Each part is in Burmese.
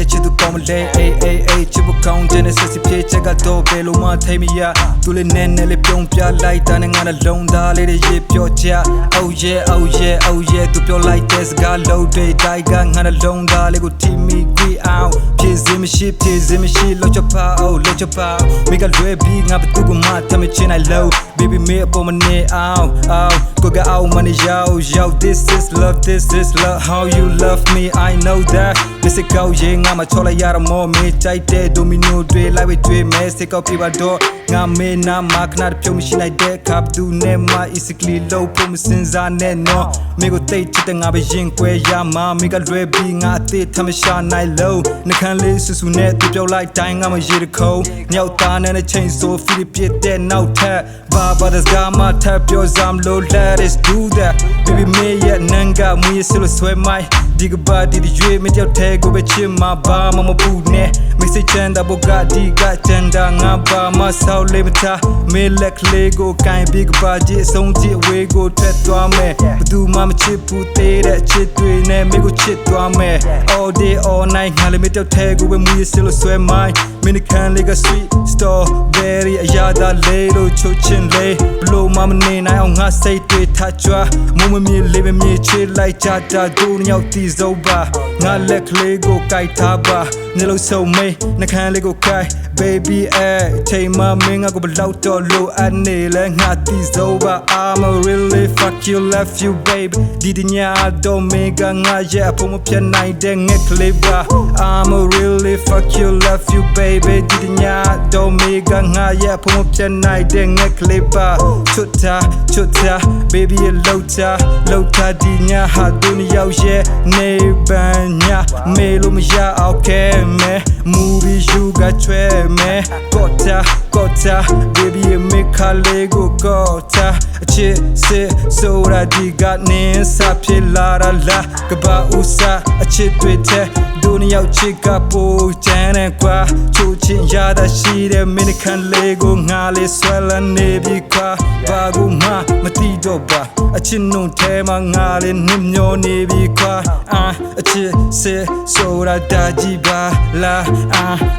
ချစ်သူကောင်းမလဲအေးအေးအေးချစ်ဖို့ကောင်းတဲ့စစ်စစ်ပြေချက်ကတော့ဘယ်လိုမှထိမရသူလေးနဲ့နဲ့လေးပြုံးပြလိုက်တာနဲ့ငါနှလုံးသားလေးတွေရေပြောချ Oh yeah oh yeah oh yeah သူပြောလိုက်တဲ့စကားလုံးတွေတိုက်ကငါနှလုံးသားလေးကိုထိမိကြည့်အောင်ဖြည့်စင်မရှိလောက်ချပါအောင်လောက်ချပါမိကလွယ်ပြီးငါဘသူကမှတမချင်နိုင်လို့ baby me အပေါ်မနေအောင်ကိုကအောင်မနေရောက် this is love how you love me I know that ဒီစကောက်ရင်ငါမချောလိုက်ရတော့မော်မေးကြိုက်တဲ့ domino တွေလိုက်ဝေးတွေမဲစကောက်ပြပါတော့ငါမေးနာမခဏပြုံးမရှိနိုင်တဲ့ခပ်သူနဲ့မ easily low ဖို့မစင်စားနဲ့နော်မိကိုတိတ်ချစ်တဲ့ငါပဲရင်ကွဲရမှာမိကလွယ်ပြီးငါအသေးထမရှာနိုင်လို့နှခမ်းလေးဆူဆူနဲ့သူပြောလိုက်တိုင်းငါမရေတခုံမြောက်သားနဲ့ချိန်ဆိုဖီလစ်ပြစ်တဲ့နောက်ထပ်ဘာဒါစကားမထပ်ပြောစမ်းလို့ let's do that baby me ရဲ့နန်ကမွေးစလို့ဆွဲမိုင်းဒီကဘာဒီရွေးမကြောက်တဲ့ကိုပဲချစ်မှာဘာမှမပူနဲ့မိစိတ်ချမ်းသာဘောကဒီကချမ်းသာငါဘာမှဆောက်လေးမထားမေးလက်လေးကိုကိုင်ဘီကဘာကြီးအဆုံးကြီးအဝေးကိုထွက်သွားမယ်ဘသူမှမချစ်ဘူးသေးတဲ့ချစ်တွေနဲ့မိကိုချစ်သွားမယ် all day all night ငါလေးမကြောက်တဲ့ကိုပဲမွေးစလို့ဆွဲမိုင်းမင်းခံလေးက sweet strawberry အရာသာလေးလို့ချိုးချင်လေးဘလို့မှမနေနိုင်အောင်ငါစိတ်တွေထကြွားမုံမမြင်လေးမမြင်ချစ်လိုက်ကြတာဒူညောက်တီးစုံပါငါလက်ကလေးကိုကြိုက်ထားပါနေလို့ဆုံမေးနှခမ်းလေးကိုခိုင် baby ချိန်မမင်းငါကိုဘလောက်တော့လို့အနေလဲငါတီးစုံပါ I'm a really fuck you love you babe ဒီညတော့မင်းကငါရဲ့အဖို့မပြတ်နိုင်တဲ့ငက်ကလေးပါ I'm a really fuck you love you baby ဒီညတော့မင်းကငါရဲ့အဖို့မပြတ်နိုင်တဲ့ငက်ကလေးပါချွတ်တာ baby လောက်တာဒီညဟာဒုညရောက်ရဲ့နေပန်းညမေလို့မရအောင်ခဲမဲမူဗီယူကချွဲမဲကောတာ baby မေခါလေးကိုကောတာအချစ်စစ်ဆိုတာဒီကနေစဖြစ်လာလားကဘာဥစားအချစ်တွေတဲ့ဒုညရောက်ချစ်ကပိုချမ်းနဲ့ကွာချိုးချင်ရတာရှိတဲ့မင်းခံလေးကိုငါလေးဆွဲလန်းနေပြီကွာဘာကိုမှမတိတော့ပါအချစ်နုံထဲမှာငါလေးနှမျောနေပြီကွာအချစ်စစ်ဆိုတာဒါကြီးပါလား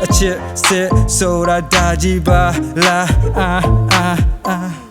အချစ်စစ်ဆိုတာဒါကြီးပါလား